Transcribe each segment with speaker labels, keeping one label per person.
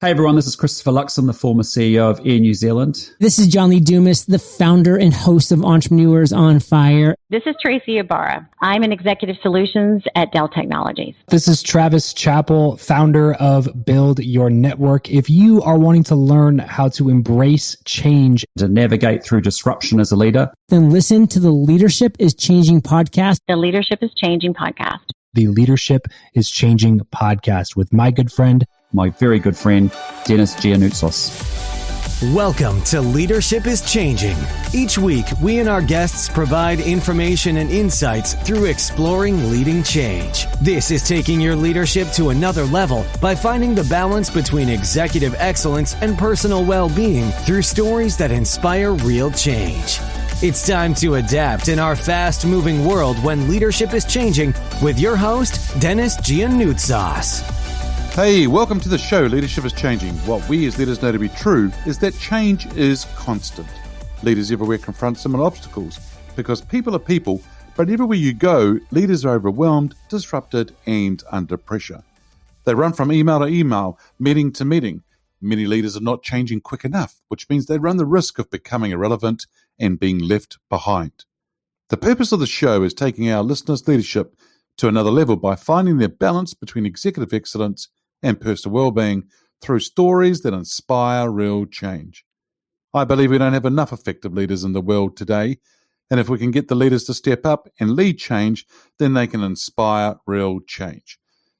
Speaker 1: Hey everyone, this is Christopher Luxon, the former CEO of Air New Zealand.
Speaker 2: This is John Lee Dumas, the founder and host of Entrepreneurs on Fire.
Speaker 3: This is Tracy Ibarra. I'm in Executive Solutions at Dell Technologies.
Speaker 4: This is Travis Chappell, founder of Build Your Network. If you are wanting to learn how to embrace change,
Speaker 1: To navigate through disruption as a leader,
Speaker 2: then listen to the Leadership is Changing podcast.
Speaker 3: The Leadership is Changing podcast.
Speaker 4: the Leadership is Changing podcast with my good friend,
Speaker 1: my very good friend, Dennis Giannoutsos.
Speaker 5: Welcome to Leadership is Changing. Each week, we and our guests provide information and insights through exploring leading change. This is taking your leadership to another level by finding the balance between executive excellence and personal well-being through stories that inspire real change. It's time to adapt in our fast-moving world when leadership is changing with your host, Dennis Giannoutsos.
Speaker 6: Hey, welcome to the show, Leadership is Changing. What we as leaders know to be true is that change is constant. Leaders everywhere confront similar obstacles because people are people, but everywhere you go, leaders are overwhelmed, disrupted, and under pressure. They run from email to email, meeting to meeting. Many leaders are not changing quick enough, which means they run the risk of becoming irrelevant and being left behind. The purpose of the show is taking our listeners' leadership to another level by finding their balance between executive excellence and personal well-being through stories that inspire real change. I believe we don't have enough effective leaders in the world today, and if we can get the leaders to step up and lead change, then they can inspire real change.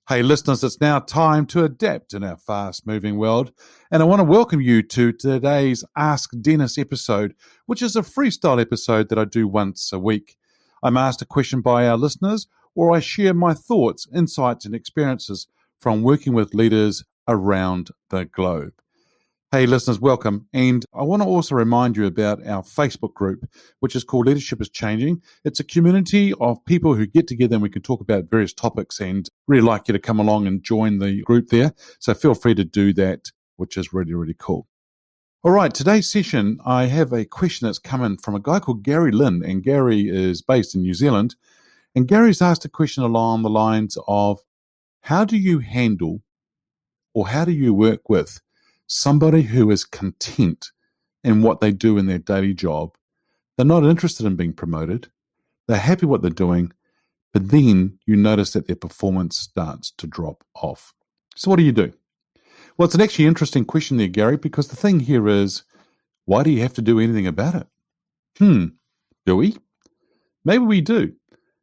Speaker 6: Hey listeners, it's now time to adapt in our fast-moving world, and I want to welcome you to today's Ask Dennis episode, which is a freestyle episode that I do once a week. I'm asked a question by our listeners, or I share my thoughts, insights, and experiences from working with leaders around the globe. Hey listeners, welcome. And I want to also remind you about our Facebook group, which is called Leadership is Changing. It's a community of people who get together and we can talk about various topics, and really like you to come along and join the group there. So feel free to do that, which is really, really cool. All right, today's session, I have a question that's come in from a guy called Gary Lynn, and Gary is based in New Zealand. And Gary's asked a question along the lines of, how do you handle or how do you work with somebody who is content in what they do in their daily job? They're not interested in being promoted. They're happy what they're doing, but then you notice that their performance starts to drop off. So what do you do? Well, it's an actually interesting question there, Gary, because the thing here is, why do you have to do anything about it? Do we? Maybe we do.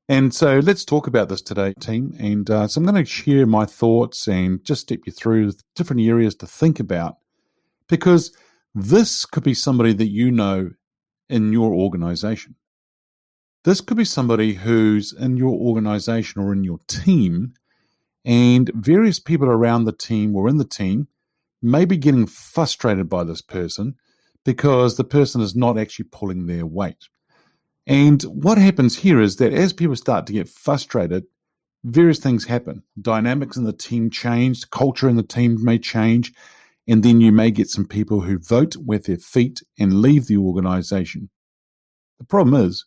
Speaker 6: And so let's talk about this today, team. And so I'm going to share my thoughts and just step you through different areas to think about, because this could be somebody that you know in your organization. This could be somebody who's in your organization or in your team, and various people around the team or in the team may be getting frustrated by this person because the person is not actually pulling their weight. And what happens here is that as people start to get frustrated, various things happen. Dynamics in the team change, culture in the team may change, and then you may get some people who vote with their feet and leave the organization. The problem is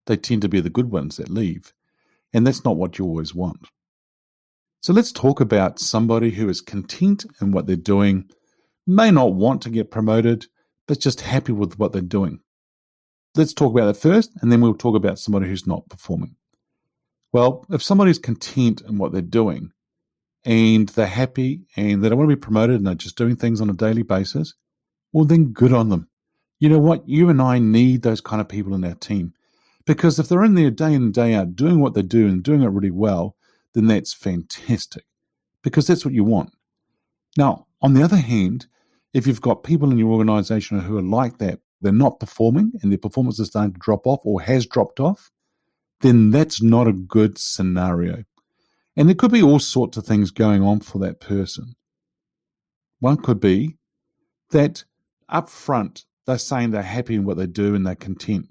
Speaker 6: they tend to be the good ones that leave, and that's not what you always want. So let's talk about somebody who is content in what they're doing, may not want to get promoted, but just happy with what they're doing. Let's talk about that first, and then we'll talk about somebody who's not performing. Well, if somebody's content in what they're doing, and they're happy, and they don't want to be promoted, and they're just doing things on a daily basis, well, then good on them. You know what? You and I need those kind of people in our team, because if they're in there day in and day out doing what they do and doing it really well, then that's fantastic, because that's what you want. Now, on the other hand, if you've got people in your organization who are like that, they're not performing and their performance is starting to drop off or has dropped off, then that's not a good scenario. And there could be all sorts of things going on for that person. One could be that up front, they're saying they're happy in what they do and they're content.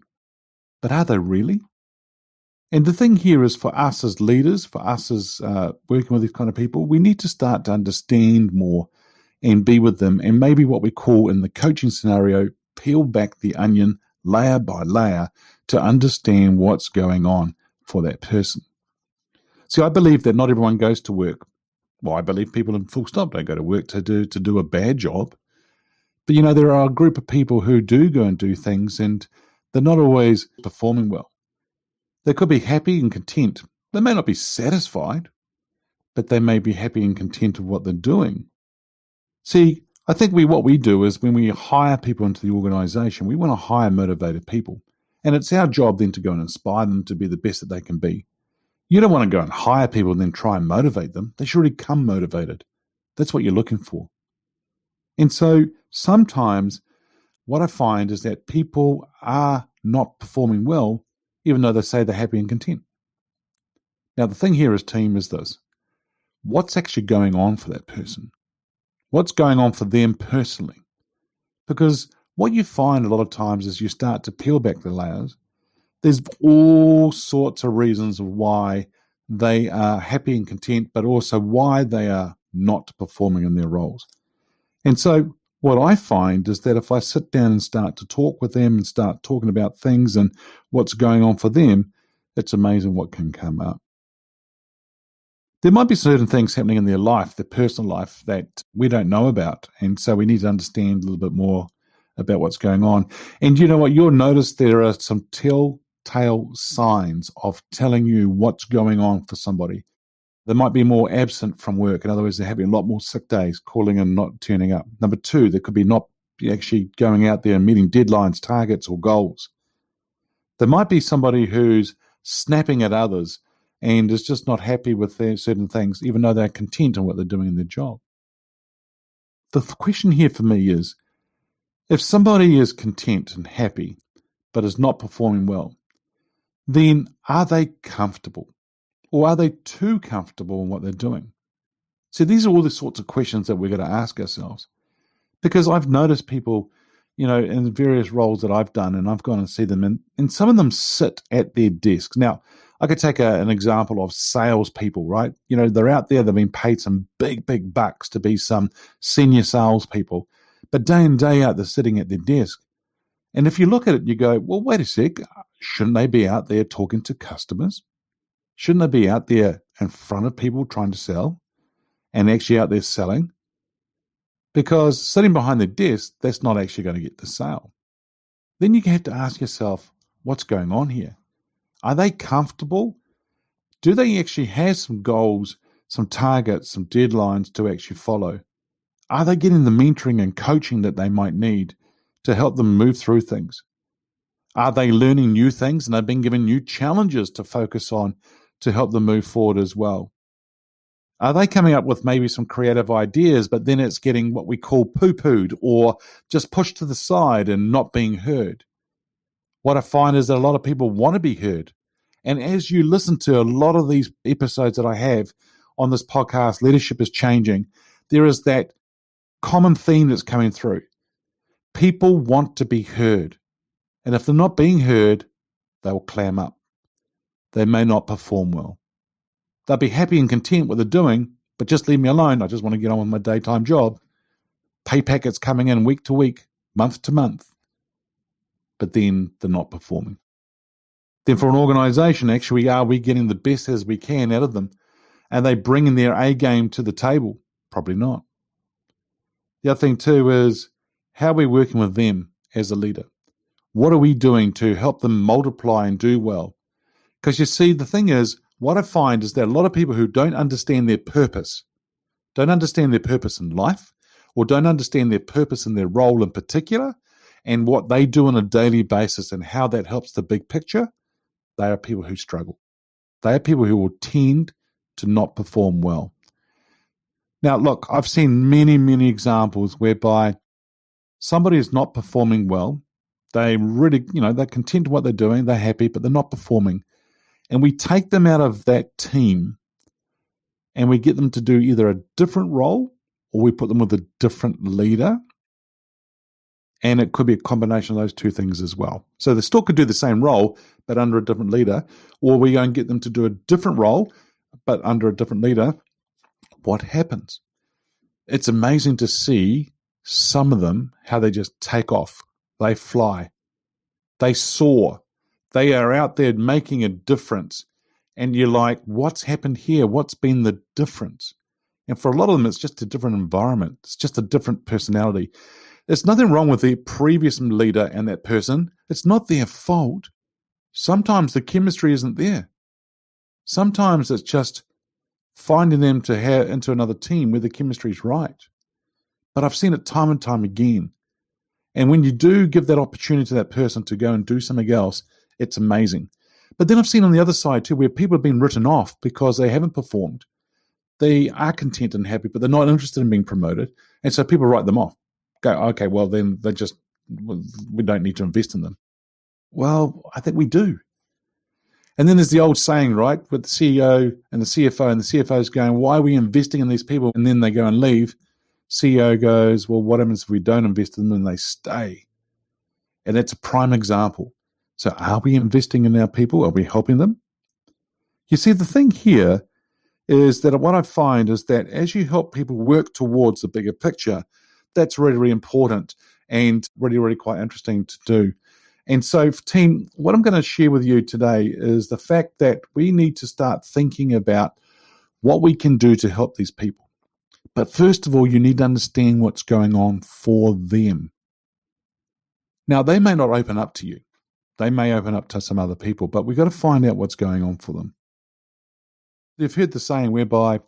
Speaker 6: But are they really? And the thing here is, for us as leaders, for us as working with these kind of people, we need to start to understand more and be with them. And maybe what we call in the coaching scenario, peel back the onion layer by layer to understand what's going on for that person. See, I believe that not everyone goes to work Well, I believe people in full stop don't go to work to do a bad job. But, there are a group of people who do go and do things and they're not always performing well. They could be happy and content. They may not be satisfied, but they may be happy and content with what they're doing. See, I think what we do is when we hire people into the organization, we want to hire motivated people. And it's our job then to go and inspire them to be the best that they can be. You don't want to go and hire people and then try and motivate them. They should already come motivated. That's what you're looking for. And so sometimes what I find is that people are not performing well, even though they say they're happy and content. Now, the thing here as team is this. What's actually going on for that person? What's going on for them personally? Because what you find a lot of times is you start to peel back the layers. There's all sorts of reasons why they are happy and content, but also why they are not performing in their roles. And so what I find is that if I sit down and start to talk with them and start talking about things and what's going on for them, it's amazing what can come up. There might be certain things happening in their life, their personal life, that we don't know about. And so we need to understand a little bit more about what's going on. And you know what? You'll notice there are some telltale signs of telling you what's going on for somebody. They might be more absent from work. In other words, they're having a lot more sick days, calling and not turning up. Number two, they could be not actually going out there and meeting deadlines, targets, or goals. There might be somebody who's snapping at others and is just not happy with their certain things, even though they're content in what they're doing in their job. The question here for me is, if somebody is content and happy, but is not performing well, then are they comfortable? Or are they too comfortable in what they're doing? So these are all the sorts of questions that we're going to ask ourselves. Because I've noticed people, in various roles that I've done, and I've gone and see them, and some of them sit at their desks. Now, I could take an example of salespeople, right? They're out there, they've been paid some big, big bucks to be some senior salespeople, but day in, day out, they're sitting at their desk. And if you look at it, you go, well, wait a sec, shouldn't they be out there talking to customers? Shouldn't they be out there in front of people trying to sell and actually out there selling? Because sitting behind the desk, that's not actually going to get the sale. Then you have to ask yourself, what's going on here? Are they comfortable? Do they actually have some goals, some targets, some deadlines to actually follow? Are they getting the mentoring and coaching that they might need to help them move through things? Are they learning new things and they've been given new challenges to focus on to help them move forward as well? Are they coming up with maybe some creative ideas, but then it's getting what we call poo-pooed or just pushed to the side and not being heard? What I find is that a lot of people want to be heard. And as you listen to a lot of these episodes that I have on this podcast, Leadership is Changing, there is that common theme that's coming through. People want to be heard. And if they're not being heard, they will clam up. They may not perform well. They'll be happy and content what they're doing, but just leave me alone. I just want to get on with my daytime job. Pay packets coming in week to week, month to month. But then they're not performing. Then for an organization, actually, are we getting the best as we can out of them? Are they bringing their A game to the table? Probably not. The other thing too is, how are we working with them as a leader? What are we doing to help them multiply and do well? Because you see, the thing is, what I find is that a lot of people who don't understand their purpose in life, or don't understand their purpose in their role in particular, and what they do on a daily basis and how that helps the big picture, they are people who struggle. They are people who will tend to not perform well. Now, look, I've seen many, many examples whereby somebody is not performing well. They really, they're content with what they're doing, they're happy, but they're not performing. And we take them out of that team and we get them to do either a different role or we put them with a different leader. And it could be a combination of those two things as well. So they still could do the same role, but under a different leader, or we go and get them to do a different role, but under a different leader. What happens? It's amazing to see some of them, how they just take off. They fly. They soar. They are out there making a difference. And you're like, what's happened here? What's been the difference? And for a lot of them, it's just a different environment. It's just a different personality. There's nothing wrong with the previous leader and that person. It's not their fault. Sometimes the chemistry isn't there. Sometimes it's just finding them to have into another team where the chemistry is right. But I've seen it time and time again. And when you do give that opportunity to that person to go and do something else, it's amazing. But then I've seen on the other side too, where people have been written off because they haven't performed. They are content and happy, but they're not interested in being promoted. And so people write them off. Go, okay, well, then we don't need to invest in them. Well, I think we do. And then there's the old saying, right, with the CEO and the CFO is going, why are we investing in these people? And then they go and leave. CEO goes, well, what happens if we don't invest in them and they stay? And that's a prime example. So are we investing in our people? Are we helping them? You see, the thing here is that what I find is that as you help people work towards the bigger picture, that's really, really important and really, really quite interesting to do. And so, team, what I'm going to share with you today is the fact that we need to start thinking about what we can do to help these people. But first of all, you need to understand what's going on for them. Now, they may not open up to you. They may open up to some other people, but we've got to find out what's going on for them. You've heard the saying whereby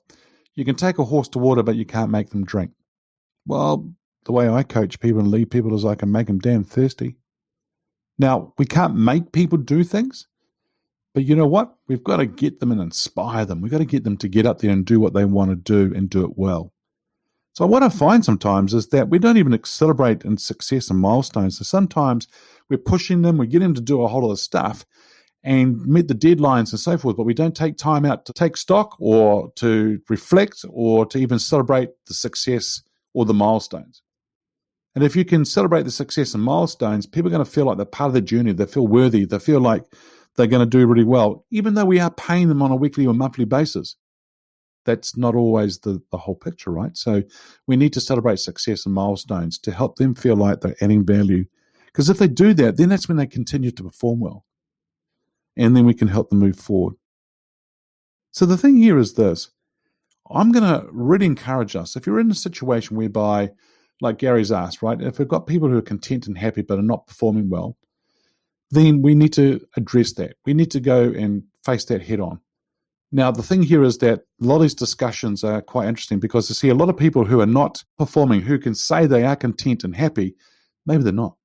Speaker 6: you can take a horse to water, but you can't make them drink. Well, the way I coach people and lead people is I can make them damn thirsty. Now, we can't make people do things, but you know what? We've got to get them and inspire them. We've got to get them to get up there and do what they want to do and do it well. So what I find sometimes is that we don't even celebrate in success and milestones. So sometimes we're pushing them, we get them to do a whole lot of stuff and meet the deadlines and so forth, but we don't take time out to take stock or to reflect or to even celebrate the success or the milestones. And if you can celebrate the success and milestones, people are going to feel like they're part of the journey. They feel worthy. They feel like they're going to do really well, even though we are paying them on a weekly or monthly basis. That's not always the whole picture, right? So we need to celebrate success and milestones to help them feel like they're adding value. Because if they do that, then that's when they continue to perform well. And then we can help them move forward. So the thing here is this. I'm going to really encourage us. If you're in a situation whereby, like Gary's asked, right? If we've got people who are content and happy but are not performing well, then we need to address that. We need to go and face that head on. Now, the thing here is that a lot of these discussions are quite interesting because you see a lot of people who are not performing, who can say they are content and happy, maybe they're not.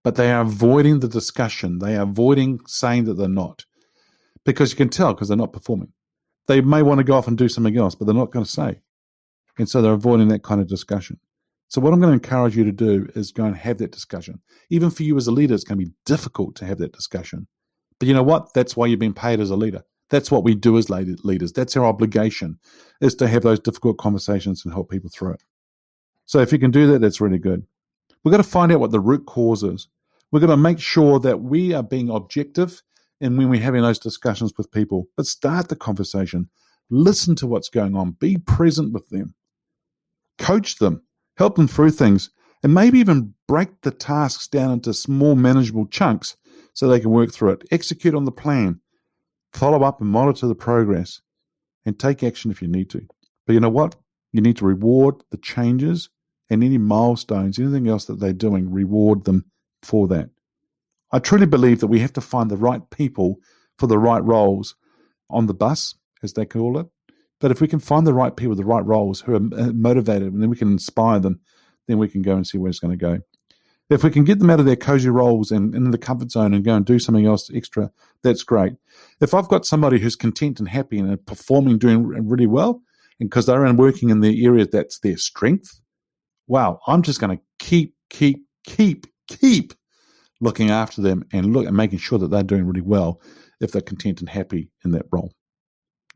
Speaker 6: But they are avoiding the discussion. They are avoiding saying that they're not. Because you can tell because they're not performing. They may want to go off and do something else, but they're not going to say. And so they're avoiding that kind of discussion. So what I'm going to encourage you to do is go and have that discussion. Even for you as a leader, it's going to be difficult to have that discussion. But you know what? That's why you've been paid as a leader. That's what we do as leaders. That's our obligation, is to have those difficult conversations and help people through it. So if you can do that, that's really good. We've got to find out what the root cause is. We're going to make sure that we are being objective and when we're having those discussions with people. But start the conversation. Listen to what's going on. Be present with them. Coach them. Help them through things, and maybe even break the tasks down into small, manageable chunks so they can work through it. Execute on the plan, follow up and monitor the progress, and take action if you need to. But you know what? You need to reward the changes and any milestones, anything else that they're doing, reward them for that. I truly believe that we have to find the right people for the right roles on the bus, as they call it. But if we can find the right people, the right roles who are motivated, and then we can inspire them, then we can go and see where it's going to go. If we can get them out of their cozy roles and in the comfort zone and go and do something else extra, that's great. If I've got somebody who's content and happy and performing, doing really well, and because they're working in the area that's their strength, wow, I'm just going to keep looking after them and making sure that they're doing really well if they're content and happy in that role.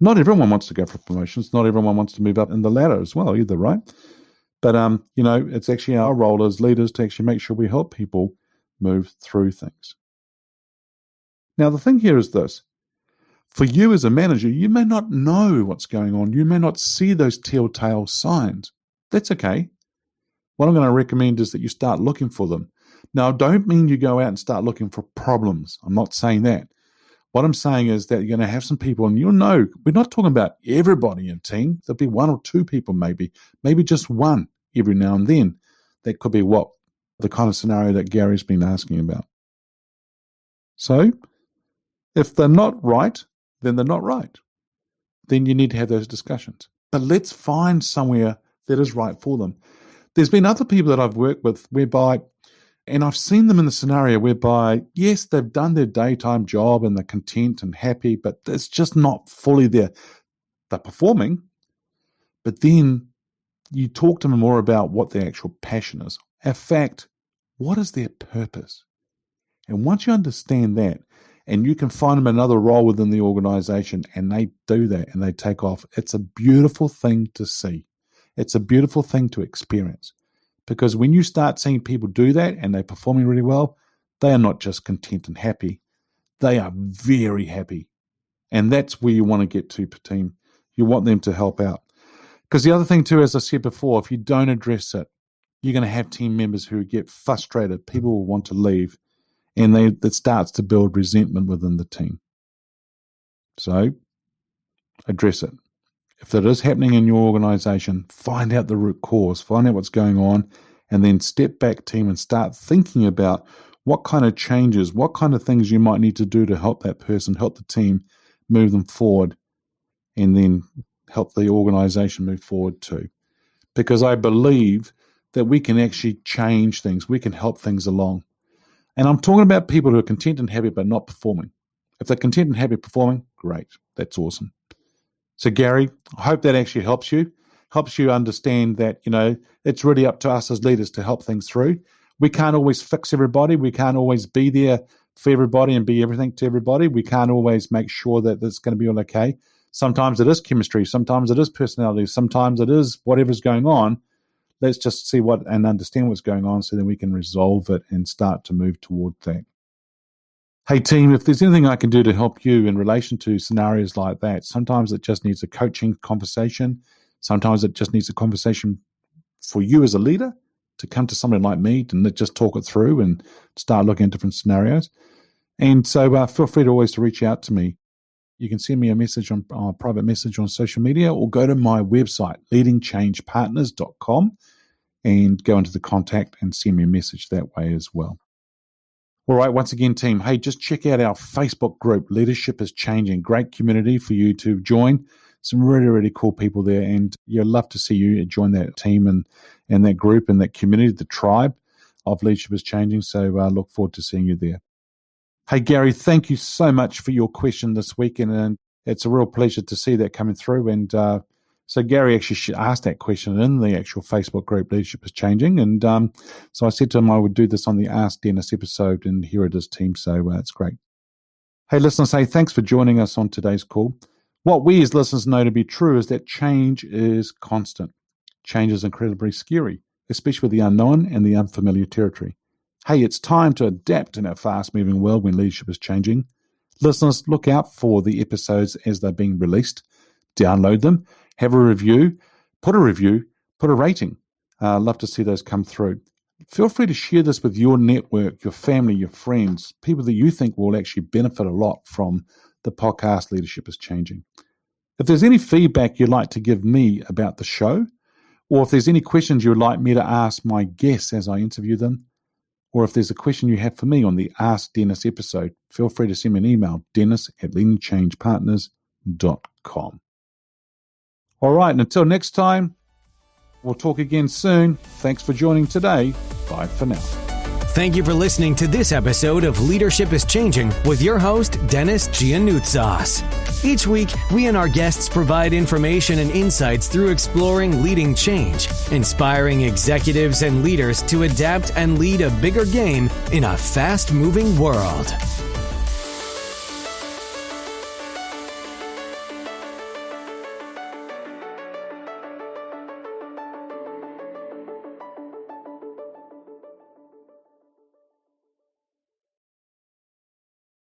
Speaker 6: Not everyone wants to go for promotions. Not everyone wants to move up in the ladder as well either, right? But, it's actually our role as leaders to actually make sure we help people move through things. Now, the thing here is this. For you as a manager, you may not know what's going on. You may not see those telltale signs. That's okay. What I'm going to recommend is that you start looking for them. Now, I don't mean you go out and start looking for problems. I'm not saying that. What I'm saying is that you're going to have some people, and you'll know, we're not talking about everybody in a team. There'll be one or two people maybe just one every now and then. That could be what the kind of scenario that Gary's been asking about. So if they're not right, then they're not right. Then you need to have those discussions. But let's find somewhere that is right for them. There's been other people that I've worked with whereby, and I've seen them in the scenario whereby, yes, they've done their daytime job and they're content and happy, but it's just not fully there. They're performing, but then you talk to them more about what their actual passion is. In fact, what is their purpose? And once you understand that, and you can find them another role within the organization, and they do that and they take off, it's a beautiful thing to see. It's a beautiful thing to experience. Because when you start seeing people do that and they're performing really well, they are not just content and happy. They are very happy. And that's where you want to get to, team. You want them to help out. Because the other thing too, as I said before, if you don't address it, you're going to have team members who get frustrated. People will want to leave. And that starts to build resentment within the team. So, address it. If that is happening in your organization, find out the root cause, find out what's going on, and then step back, team, and start thinking about what kind of changes, what kind of things you might need to do to help that person, help the team move them forward, and then help the organization move forward too. Because I believe that we can actually change things, we can help things along. And I'm talking about people who are content and happy but not performing. If they're content and happy performing, great. That's awesome. So Gary, I hope that actually helps you understand that, it's really up to us as leaders to help things through. We can't always fix everybody. We can't always be there for everybody and be everything to everybody. We can't always make sure that it's going to be all okay. Sometimes it is chemistry. Sometimes it is personality. Sometimes it is whatever's going on. Let's just see and understand what's going on so then we can resolve it and start to move toward that. Hey team, if there's anything I can do to help you in relation to scenarios like that, sometimes it just needs a coaching conversation. Sometimes it just needs a conversation for you as a leader to come to somebody like me and just talk it through and start looking at different scenarios. And so feel free to always reach out to me. You can send me a message on a private message on social media, or go to my website, leadingchangepartners.com, and go into the contact and send me a message that way as well. All right, once again, team, hey, just check out our Facebook group, Leadership is Changing. Great community for you to join. Some really, really cool people there, and you'd love to see you join that team and that group and that community, the tribe of Leadership is Changing. So I look forward to seeing you there. Hey, Gary, thank you so much for your question this week, and it's a real pleasure to see that coming through. And so Gary actually asked that question in the actual Facebook group, Leadership is Changing. And so I said to him I would do this on the Ask Dennis episode, and here it is, team. So it's great. Hey, listeners, thanks for joining us on today's call. What we as listeners know to be true is that change is constant. Change is incredibly scary, especially with the unknown and the unfamiliar territory. Hey, it's time to adapt in our fast-moving world when leadership is changing. Listeners, look out for the episodes as they're being released. Download them, have a review, put a rating. Love to see those come through. Feel free to share this with your network, your family, your friends, people that you think will actually benefit a lot from the podcast Leadership is Changing. If there's any feedback you'd like to give me about the show, or if there's any questions you would like me to ask my guests as I interview them, or if there's a question you have for me on the Ask Dennis episode, feel free to send me an email, dennis@leadingchangepartners.com. All right, and until next time, we'll talk again soon. Thanks for joining today. Bye for now.
Speaker 5: Thank you for listening to this episode of Leadership is Changing with your host, Dennis Giannoutsas. Each week, we and our guests provide information and insights through exploring leading change, inspiring executives and leaders to adapt and lead a bigger game in a fast-moving world.